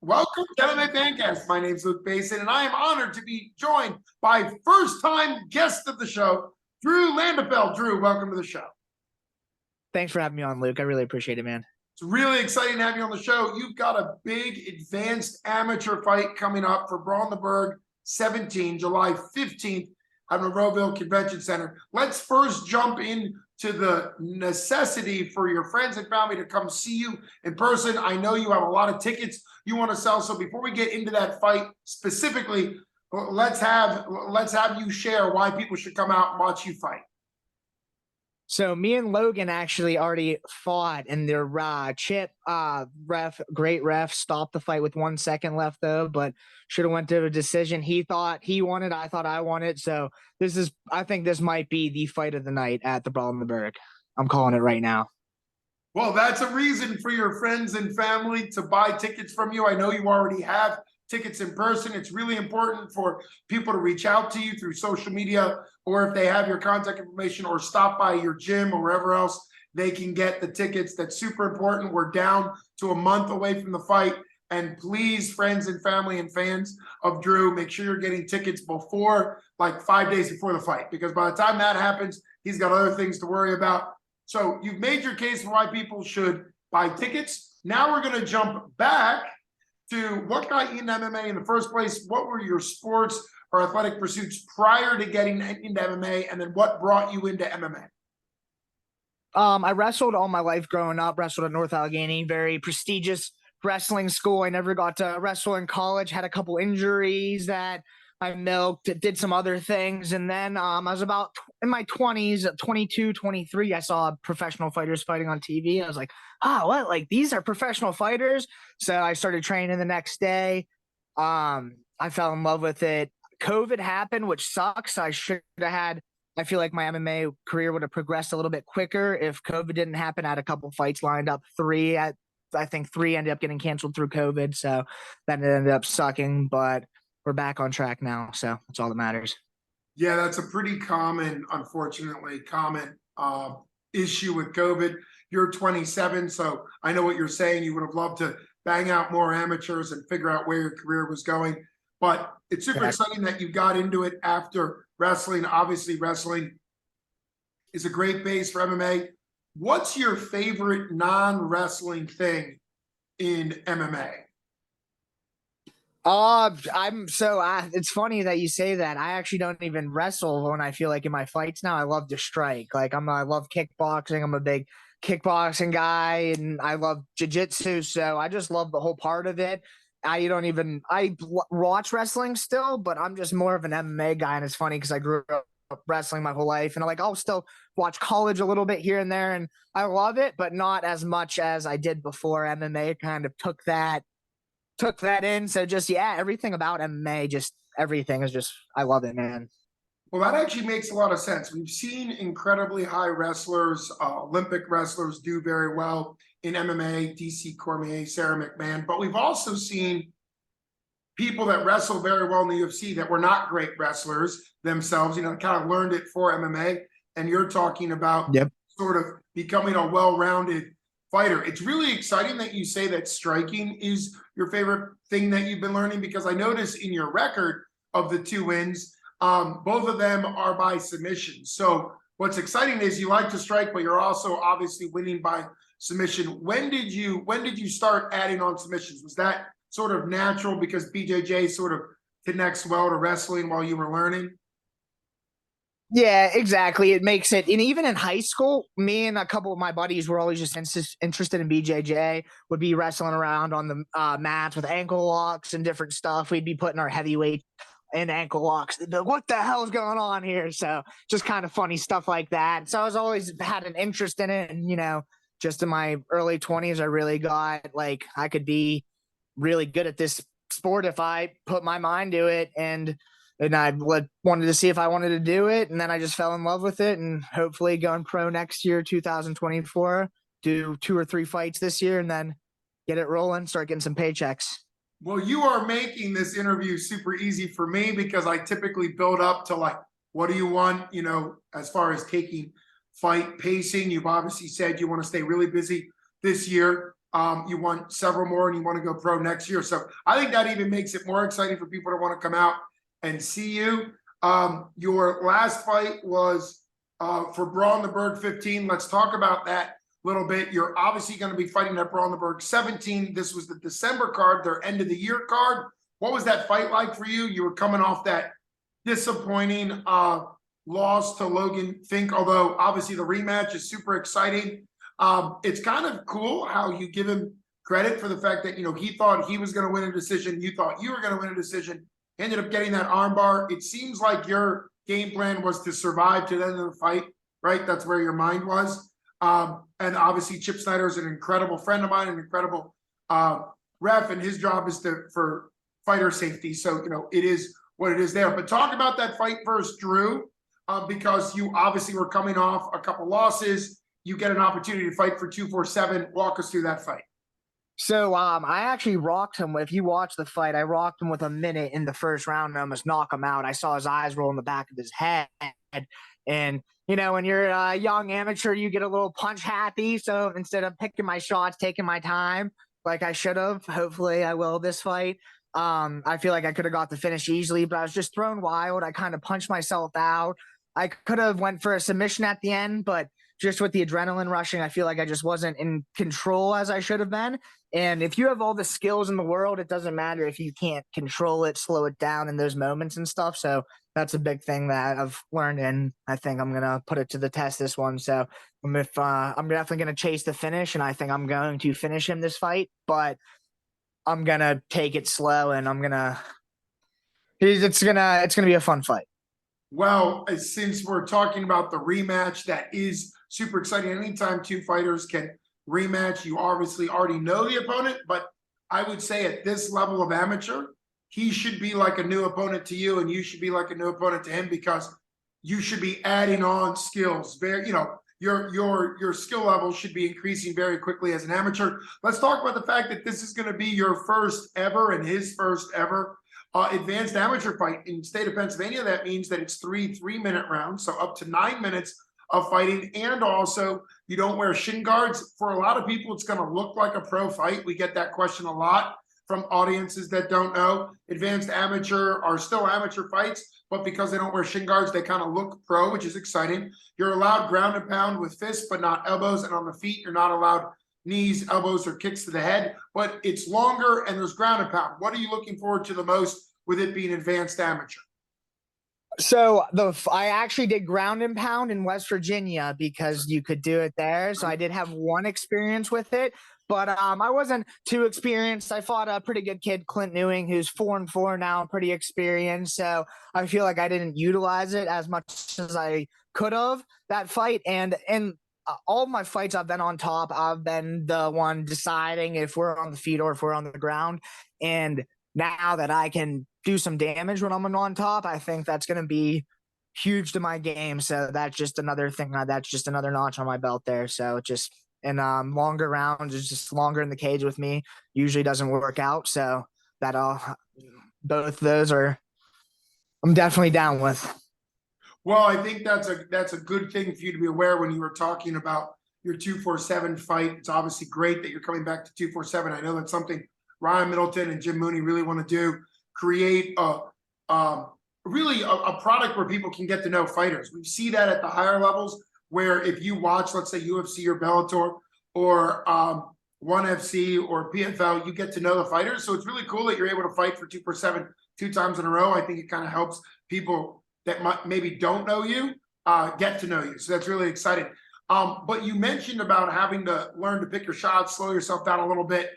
Welcome to MMA Fancast. My name's Luke Basin, and I am honored to be joined by first-time guest of the show, Drew Landefeld. Drew, welcome to the show. Thanks for having me on, Luke. I really appreciate it, man. It's really exciting to have you on the show. You've got a big advanced amateur fight coming up for Brawl in the Berg 17, July 15th at Monroeville Convention Center. Let's first jump into the necessity for your friends and family to come see you in person. I know you have a lot of tickets you want to sell. So before we get into that fight specifically, let's have you share why people should come out and watch you fight. So me and Logan actually already fought, and their great ref, stopped the fight with 1 second left though, but should have went to a decision. He thought he won it. I thought I won it. So I think this might be the fight of the night at the Brawl in the Berg. I'm calling it right now. Well, that's a reason for your friends and family to buy tickets from you. I know you already have tickets in person. It's really important for people to reach out to you through social media, or if they have your contact information or stop by your gym or wherever else they can get the tickets. That's super important. We're down to a month away from the fight. And please, friends and family and fans of Drew, make sure you're getting tickets before, like 5 days before the fight, because by the time that happens, he's got other things to worry about. So you've made your case for why people should buy tickets. Now we're going to jump back to what got you into MMA in the first place. What were your sports or athletic pursuits prior to getting into MMA? And then what brought you into MMA? I wrestled all my life growing up, wrestled at North Allegheny, very prestigious wrestling school. I never got to wrestle in college, had a couple injuries that I milked, did some other things. And then I was about in my 20s, 22, 23, I saw professional fighters fighting on TV. I was like, what? Like, these are professional fighters? So I started training the next day. I fell in love with it. COVID happened, which sucks. I feel like my MMA career would have progressed a little bit quicker if COVID didn't happen. I had a couple fights lined up. I think three ended up getting canceled through COVID. So that ended up sucking, but we're back on track now. So that's all that matters. Yeah, that's a pretty unfortunately common issue with COVID. You're 27, so I know what you're saying. You would have loved to bang out more amateurs and figure out where your career was going. But it's super exciting that you got into it after wrestling. Obviously, wrestling is a great base for MMA. What's your favorite non-wrestling thing in MMA? It's funny that you say that. I actually don't even wrestle when I feel like in my fights now. I love to strike. Like I love kickboxing. I'm a big kickboxing guy, and I love jiu-jitsu. So I just love the whole part of it. I watch wrestling still, but I'm just more of an MMA guy. And it's funny because I grew up wrestling my whole life, and I'll still watch college a little bit here and there, and I love it, but not as much as I did before. MMA kind of took that in. So everything about MMA, just everything is just, I love it, man. Well, that actually makes a lot of sense. We've seen incredibly high wrestlers, Olympic wrestlers do very well in MMA, DC Cormier, Sarah McMahon, but we've also seen people that wrestle very well in the UFC that were not great wrestlers themselves, kind of learned it for MMA. And you're talking about sort of becoming a well-rounded fighter. It's really exciting that you say that striking is your favorite thing that you've been learning, because I notice in your record of the 2 wins, both of them are by submission. So what's exciting is you like to strike, but you're also obviously winning by submission. When did you start adding on submissions? Was that sort of natural because BJJ sort of connects well to wrestling while you were learning? Yeah, exactly. It makes it, and even in high school, me and a couple of my buddies were always just interested in BJJ, would be wrestling around on the mats with ankle locks and different stuff. We'd be putting our heavyweight in ankle locks. What the hell is going on here? So just kind of funny stuff like that. So I was always had an interest in it. And, just in my early 20s, I really got like, I could be really good at this sport if I put my mind to it. And I wanted to see if I wanted to do it. And then I just fell in love with it, and hopefully going pro next year, 2024, do 2 or 3 fights this year, and then get it rolling, start getting some paychecks. Well, you are making this interview super easy for me, because I typically build up to like, what do you want, as far as taking fight pacing? You've obviously said you want to stay really busy this year. You want several more and you want to go pro next year. So I think that even makes it more exciting for people to want to come out and see you. Your last fight was for Brawl the Berg 15. Let's talk about that a little bit. You're obviously going to be fighting at Brawl the Berg 17. This was the December card, their end of the year card. What was that fight like for you? You were coming off that disappointing loss to Logan Fink, although obviously the rematch is super exciting. It's kind of cool how you give him credit for the fact that, he thought he was going to win a decision. You thought you were going to win a decision. Ended up getting that armbar. It seems like your game plan was to survive to the end of the fight, right? That's where your mind was. And obviously Chip Snyder is an incredible friend of mine, an incredible ref, and his job is for fighter safety. So, it is what it is there. But talk about that fight versus Drew, because you obviously were coming off a couple losses. You get an opportunity to fight for 247. Walk us through that fight. So I actually rocked him. If you watch the fight, I rocked him with a minute in the first round and almost knock him out. I saw his eyes roll in the back of his head. And, when you're a young amateur, you get a little punch happy. So instead of picking my shots, taking my time like I should have, hopefully I will this fight. I feel like I could have got the finish easily, but I was just thrown wild. I kind of punched myself out. I could have went for a submission at the end, but just with the adrenaline rushing, I feel like I just wasn't in control as I should have been. And if you have all the skills in the world, it doesn't matter if you can't control it, slow it down in those moments and stuff. So that's a big thing that I've learned, and I think I'm going to put it to the test this one. So I'm definitely going to chase the finish, and I think I'm going to finish him this fight, but I'm going to take it slow, and it's going to be a fun fight. Well, since we're talking about the rematch, that is super exciting. Anytime two fighters can rematch, you obviously already know the opponent, but I would say at this level of amateur, he should be like a new opponent to you, and you should be like a new opponent to him, because you should be adding on skills. Your skill level should be increasing very quickly as an amateur. Let's talk about the fact that this is going to be your first ever and his first ever advanced amateur fight in the state of Pennsylvania. That means that it's 3-3-minute rounds, so up to 9 minutes of fighting. And also, you don't wear shin guards. For a lot of people, it's going to look like a pro fight. We get that question a lot from audiences that don't know. Advanced amateur are still amateur fights, but because they don't wear shin guards, they kind of look pro, which is exciting. You're allowed ground and pound with fists, but not elbows. And on the feet, you're not allowed knees, elbows, or kicks to the head, but it's longer and there's ground and pound. What are you looking forward to the most with it being advanced amateur? So I actually did ground and pound in West Virginia because you could do it there. So I did have one experience with it, but I wasn't too experienced. I fought a pretty good kid, Clint Newing, who's 4-4 now, pretty experienced. So I feel like I didn't utilize it as much as I could have that fight. And all my fights I've been on top. I've been the one deciding if we're on the feet or if we're on the ground. And now that I can do some damage when I'm on top, I think that's going to be huge to my game. So that's just another thing. That's just another notch on my belt there. So just and longer rounds is just longer in the cage with me. Usually doesn't work out. So both those I'm definitely down with. Well, I think that's a good thing for you to be aware when you were talking about your 247 fight. It's obviously great that you're coming back to 247. I know that's something Ryan Middleton and Jim Mooney really want to do. Create really a product where people can get to know fighters. We see that at the higher levels, where if you watch, let's say UFC or Bellator or ONE FC or PFL, you get to know the fighters. So it's really cool that you're able to fight for 247 2 times in a row. I think it kind of helps people that maybe don't know you get to know you. So that's really exciting. But you mentioned about having to learn to pick your shots, slow yourself down a little bit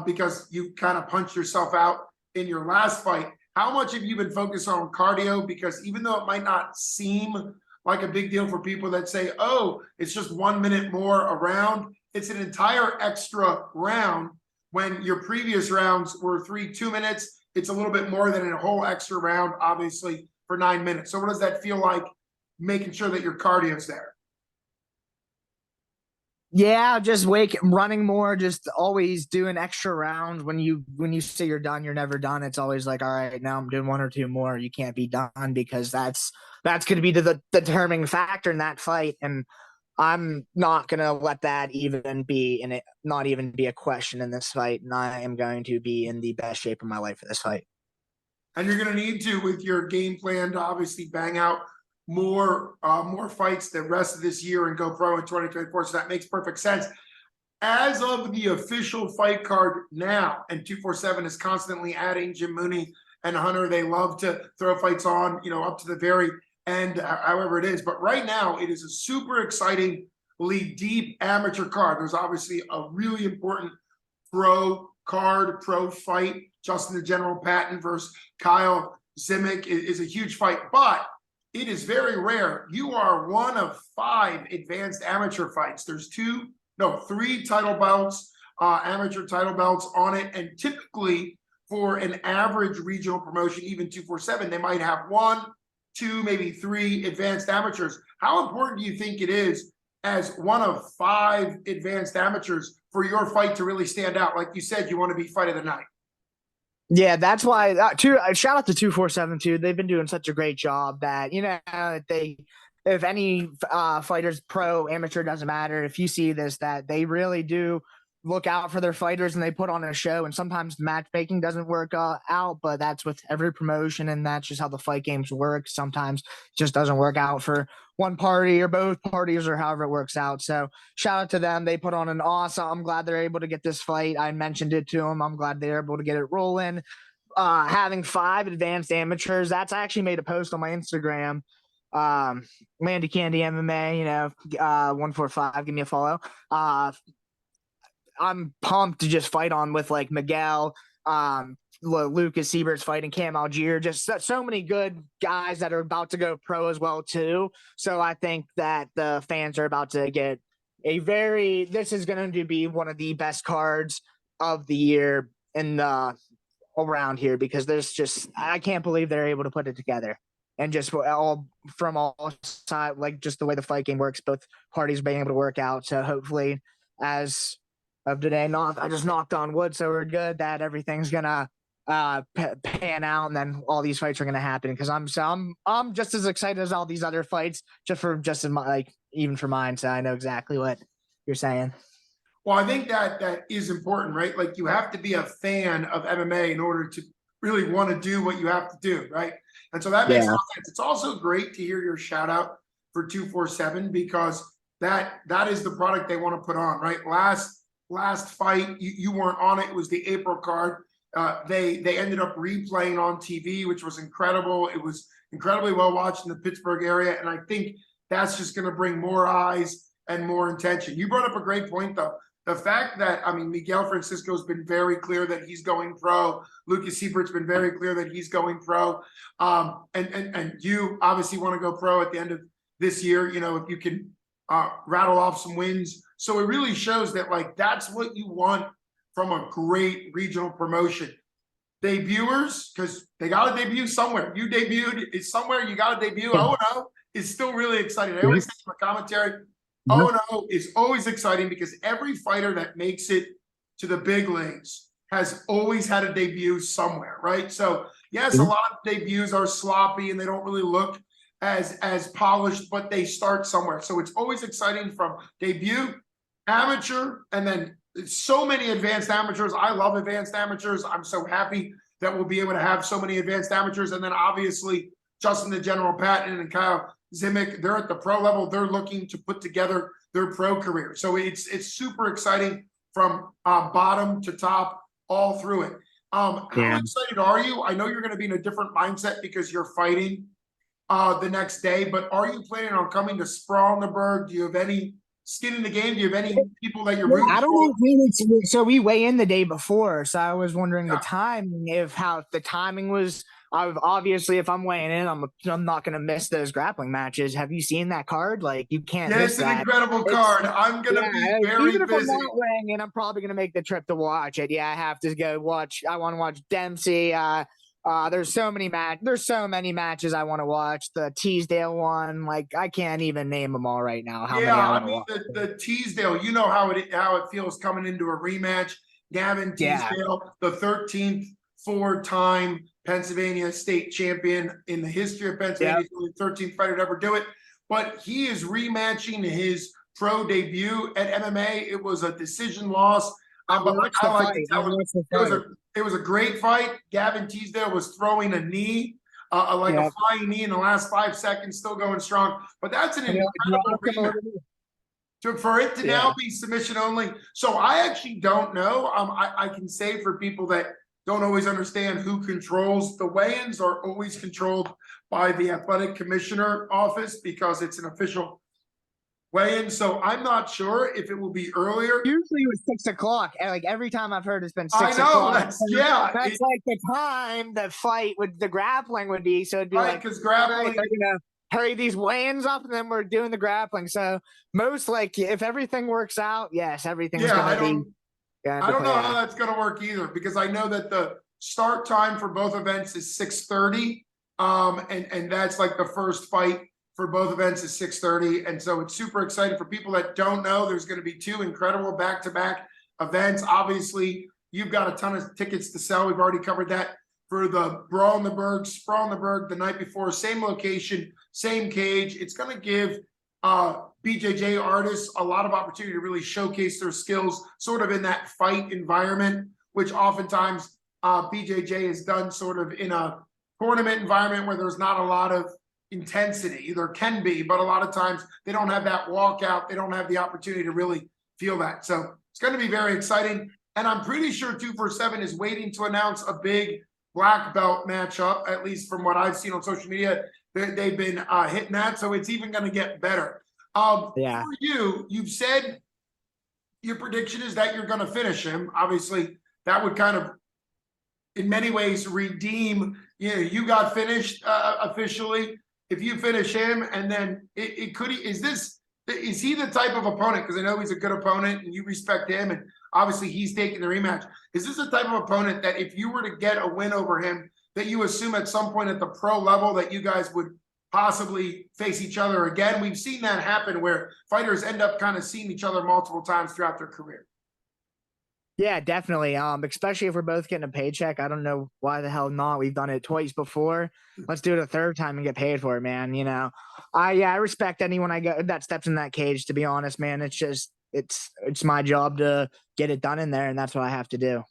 because you kind of punched yourself out in your last fight. How much have you been focused on cardio? Because even though it might not seem like a big deal for people that say, oh, it's just 1 minute more a round, it's an entire extra round. When your previous rounds were 2 minutes, it's a little bit more than a whole extra round, obviously, for 9 minutes. So what does that feel like, making sure that your cardio's there? Yeah, just running more, just always doing extra rounds. When you say you're done, you're never done. It's always like, all right, now I'm doing 1 or 2 more. You can't be done, because that's going to be the determining factor in that fight. And I'm not gonna let that even be in it, not even be a question in this fight, and I am going to be in the best shape of my life for this fight. And you're going to need to, with your game plan, to obviously bang out more fights the rest of this year and go pro in 2024. So that makes perfect sense. As of the official fight card now, and 247 is constantly adding Jim Mooney and Hunter. They love to throw fights on, up to the very end, however it is. But right now, it is a super excitingly deep amateur card. There's obviously a really important pro fight. Justin the General Patton versus Kyle Zimick is a huge fight, but it is very rare. You are one of 5 advanced amateur fights. There's 3 title belts, amateur title belts on it. And typically for an average regional promotion, even 247, they might have 1, 2, maybe 3 advanced amateurs. How important do you think it is as one of 5 advanced amateurs for your fight to really stand out? Like you said, you want to be fight of the night. Yeah, that's why. Shout out to 247 too. They've been doing such a great job that if any fighters, pro, amateur, doesn't matter. If you see this, that they really do look out for their fighters and they put on a show. And sometimes matchmaking doesn't work out, but that's with every promotion, and that's just how the fight games work. Sometimes it just doesn't work out for one party or both parties or however it works out. So shout out to them. They put on an awesome. I'm glad they're able to get this fight. I mentioned it to them. I'm glad they're able to get it rolling. Having 5 advanced amateurs. That's I actually made a post on my Instagram. Landy Candy MMA, 145. Give me a follow. I'm pumped to just fight on with like Miguel, Lucas Siebert's fighting Cam Algier, just so many good guys that are about to go pro as well too. So I think that the fans are about to get this is going to be one of the best cards of the year in the around here, because I can't believe they're able to put it together. And just all from all sides, like just the way the fight game works, both parties being able to work out. So hopefully, as of today, I just knocked on wood, so we're good that everything's gonna pan out, and then all these fights are gonna happen. Because I'm just as excited as all these other fights, even for mine. So I know exactly what you're saying. Well, I think that is important, right? Like you have to be a fan of MMA in order to really want to do what you have to do, right? And so that makes a lot of sense. It's also great to hear your shout out for 247, because that is the product they want to put on, right? Last fight, you weren't on it. It was the April card. They ended up replaying on TV, which was incredible. It was incredibly well watched in the Pittsburgh area, and I think that's just going to bring more eyes and more attention. You brought up a great point, though. The fact that, Miguel Francisco has been very clear that he's going pro. Lucas Siebert's been very clear that he's going pro. And you obviously want to go pro at the end of this year, if you can rattle off some wins. So it really shows that, like, that's what you want from a great regional promotion. Debuters, because they got to debut somewhere. You debuted, it's somewhere you got to debut. Oh, no, it's still really exciting. I always say in my commentary, oh no is always exciting, because every fighter that makes it to the big leagues has always had a debut somewhere, right? So yes, a lot of debuts are sloppy and they don't really look as polished, but they start somewhere. So it's always exciting from debut, amateur, and then so many advanced amateurs. I love advanced amateurs. I'm so happy that we'll be able to have so many advanced amateurs. And then obviously Justin the General Patton and Kyle Zimick, they're at the pro level. They're looking to put together their pro career. So it's super exciting from bottom to top, all through it. How excited are you? I know you're going to be in a different mindset because you're fighting the next day, but are you planning on coming to Sprawlenberg? Do you have any skin in the game? Do you have any people that you're rooting I don't for? know. So we weigh in the day before. So I was wondering the timing, if the timing was. Obviously, if I'm weighing in, I'm not going to miss those grappling matches. Have you seen that card? Like, you can't miss that. It's an incredible card. I'm going to be very even if busy. I'm not weighing in, I'm probably going to make the trip to watch it. Yeah, I have to go watch. I want to watch Dempsey. There's so many matches I want to watch. The Teasdale one, like, I can't even name them all right now. The Teasdale, you know how it feels coming into a rematch. Gavin Teasdale, the 13th 4-time Pennsylvania state champion in the history of Pennsylvania. He's the 13th fighter to ever do it. But he is rematching his pro debut at MMA. It was a decision loss. But like I like to tell him, it was a great fight. Gavin Teasdale was throwing a knee, like a flying knee in the last 5 seconds, still going strong. But that's an incredible rematch. So for it to now be submission only. So I actually don't know. I can say for people that don't always understand who controls the weigh-ins are always controlled by the athletic commissioner office because it's an official weigh-in. So I'm not sure if it will be earlier. Usually it was 6 o'clock. Like every time I've heard it's been 6 I know, o'clock. that's Like the time the fight with the grappling would be. So it'd be right, like because grappling, hurry these weigh-ins up, and then we're doing the grappling. So most like if everything works out, yes, everything's gonna be. I don't know how that's gonna work either because I know that the start time for both events is 6:30, and that's like the first fight for both events is 6:30, and so it's super exciting for people that don't know. There's going to be 2 incredible back-to-back events. Obviously, you've got a ton of tickets to sell. We've already covered that for the Brawl in the Berg, Sprawl in the Berg the night before, same location, same cage. It's going to give BJJ artists a lot of opportunity to really showcase their skills sort of in that fight environment, which oftentimes BJJ is done sort of in a tournament environment where there's not a lot of intensity. There can be, but a lot of times they don't have that walkout. They don't have the opportunity to really feel that. So it's going to be very exciting. And I'm pretty sure 247 is waiting to announce a big black belt matchup, at least from what I've seen on social media. They've been hitting that, so it's even going to get better. For you've said your prediction is that you're going to finish him. Obviously, that would kind of, in many ways, redeem. You got finished officially. If you finish him, and then it could. Is he the type of opponent? Because I know he's a good opponent, and you respect him, and obviously he's taking the rematch. Is this the type of opponent that if you were to get a win over him, that you assume at some point at the pro level that you guys would possibly face each other again? We've seen that happen where fighters end up kind of seeing each other multiple times throughout their career. Yeah, definitely. Especially if we're both getting a paycheck. I don't know why the hell not. We've done it twice before. Let's do it a third time and get paid for it, man. I respect anyone that steps in that cage, to be honest, man. It's just it's my job to get it done in there, and that's what I have to do.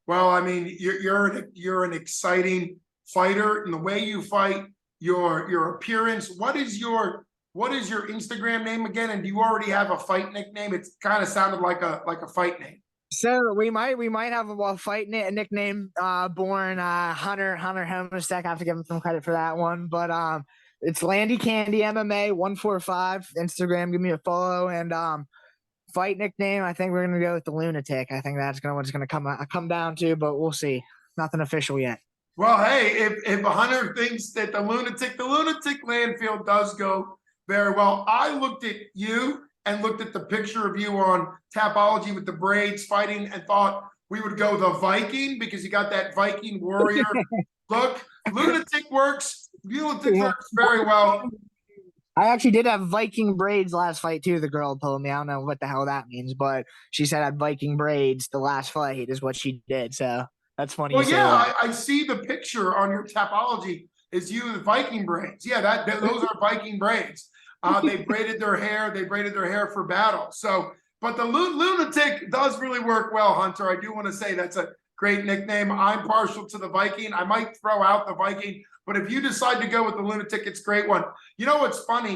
Well, I mean, you're an exciting fighter, and the way you fight, your appearance. What is your Instagram name again? And do you already have a fight nickname? It kind of sounded like a fight name. So we might have a fight nickname born Hunter Homostek. I have to give him some credit for that one, but it's Landy Candy MMA 145 Instagram. Give me a follow. And fight nickname, I think we're gonna go with the Lunatic. I think that's what it's gonna come down to, but we'll see. Nothing official yet. Well, hey, if Hunter thinks that the Lunatic Landfield does go very well. I looked at you and looked at the picture of you on Tapology with the braids fighting and thought we would go the Viking because you got that Viking warrior look. Lunatic works very well. I actually did have Viking braids last fight too. The girl told me. I don't know what the hell that means, but she said I had Viking braids the last fight is what she did. So that's funny. Well, yeah, I see the picture on your Tapology is you with Viking braids. Yeah, those are Viking braids. They braided their hair. They braided their hair for battle. So, but the Lunatic does really work well, Hunter. I do want to say that's a great nickname. I'm partial to the Viking. I might throw out the Viking, but if you decide to go with the Lunatic, it's a great one. You know what's funny?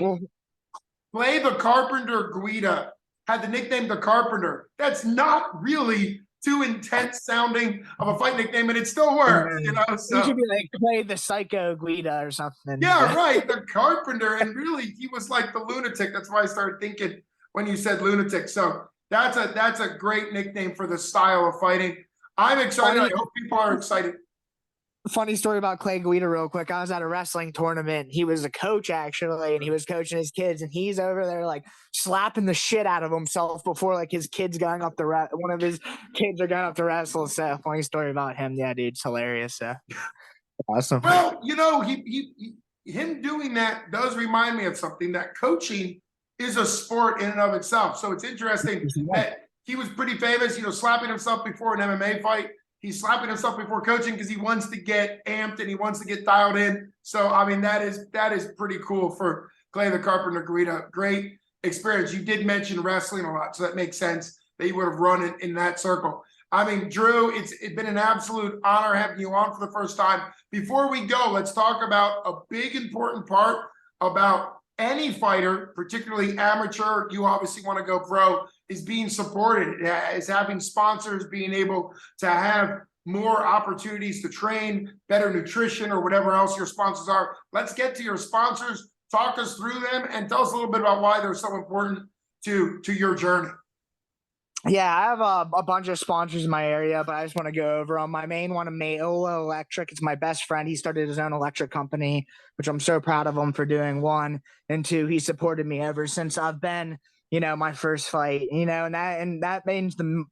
Clay the Carpenter Guida had the nickname the Carpenter. That's not really too intense sounding of a fight nickname, and it still works. So. He should be like Clay the Psycho Guida or something. Yeah, right. The Carpenter, and really, he was like the Lunatic. That's why I started thinking when you said Lunatic. So that's a great nickname for the style of fighting. I'm excited. I hope people are excited. Funny story about Clay Guida real quick. I was at a wrestling tournament. He was a coach actually, and he was coaching his kids, and he's over there like slapping the shit out of himself before like his kid's going up one of his kids are going up to wrestle. So funny story about him. Yeah, dude, it's hilarious. So awesome. Well, him doing that does remind me of something, that coaching is a sport in and of itself. So it's interesting that he was pretty famous, slapping himself before an MMA fight. He's slapping himself before coaching because he wants to get amped and he wants to get dialed in. So, I mean, that is pretty cool for Clay the Carpenter Guida. Great experience. You did mention wrestling a lot, so that makes sense that you would have run in that circle. I mean, Drew, it's been an absolute honor having you on for the first time. Before we go, let's talk about a big important part about any fighter, particularly amateur. You obviously want to go pro, is being supported, is having sponsors, being able to have more opportunities to train, better nutrition, or whatever else your sponsors are. Let's get to your sponsors, talk us through them, and tell us a little bit about why they're so important to your journey. Yeah, I have a bunch of sponsors in my area, but I just want to go over on my main one, Mayola Electric. It's my best friend. He started his own electric company, which I'm so proud of him for doing. One, and two, he supported me ever since I've been, my first fight, and that means the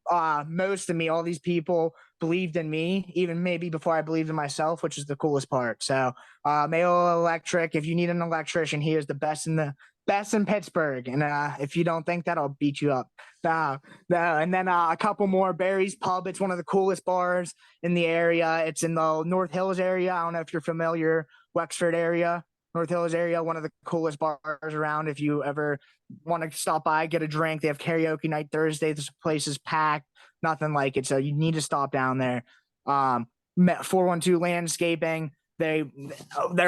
most to me. All these people believed in me, even maybe before I believed in myself, which is the coolest part. So, Mayola Electric, if you need an electrician, he is the best in Pittsburgh. And if you don't think that, I'll beat you up. And then a couple more. Barry's Pub. It's one of the coolest bars in the area. It's in the North Hills area. I don't know if you're familiar, Wexford area, North Hills area, one of the coolest bars around. If you ever want to stop by, get a drink. They have karaoke night Thursday. This place is packed. Nothing like it. So you need to stop down there. 412 Landscaping. They're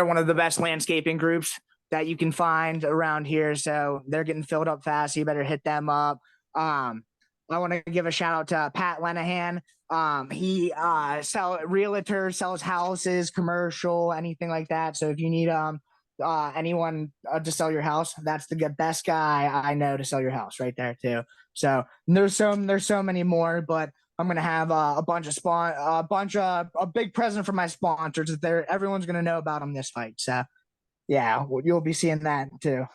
one of the best landscaping groups that you can find around here. So they're getting filled up fast. So you better hit them up. I want to give a shout out to Pat Lenahan. He realtor, sells houses, commercial, anything like that. So if you need anyone to sell your house, that's the best guy I know to sell your house right there too. So there's so many more, but I'm gonna have a big present for my sponsors. Everyone's gonna know about them this fight. So yeah, you'll be seeing that too.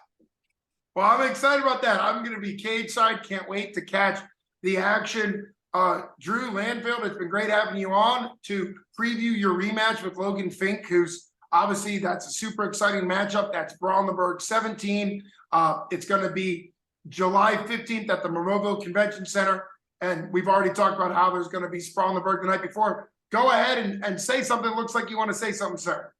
Well, I'm excited about that. I'm going to be cage side. Can't wait to catch the action. Drew Landefeld, it's been great having you on to preview your rematch with Logan Fink, who's obviously, that's a super exciting matchup. That's Brawlenberg 17. It's going to be July 15th at the Monroeville Convention Center. And we've already talked about how there's going to be Brawlenberg the night before. Go ahead and say something. Looks like you want to say something, sir.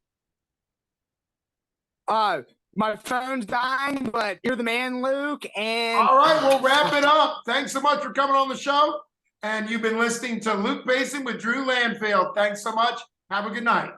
My phone's dying, but you're the man, Luke. And all right, we'll wrap it up. Thanks so much for coming on the show. And you've been listening to Luke Basin with Drew Landefeld. Thanks so much. Have a good night.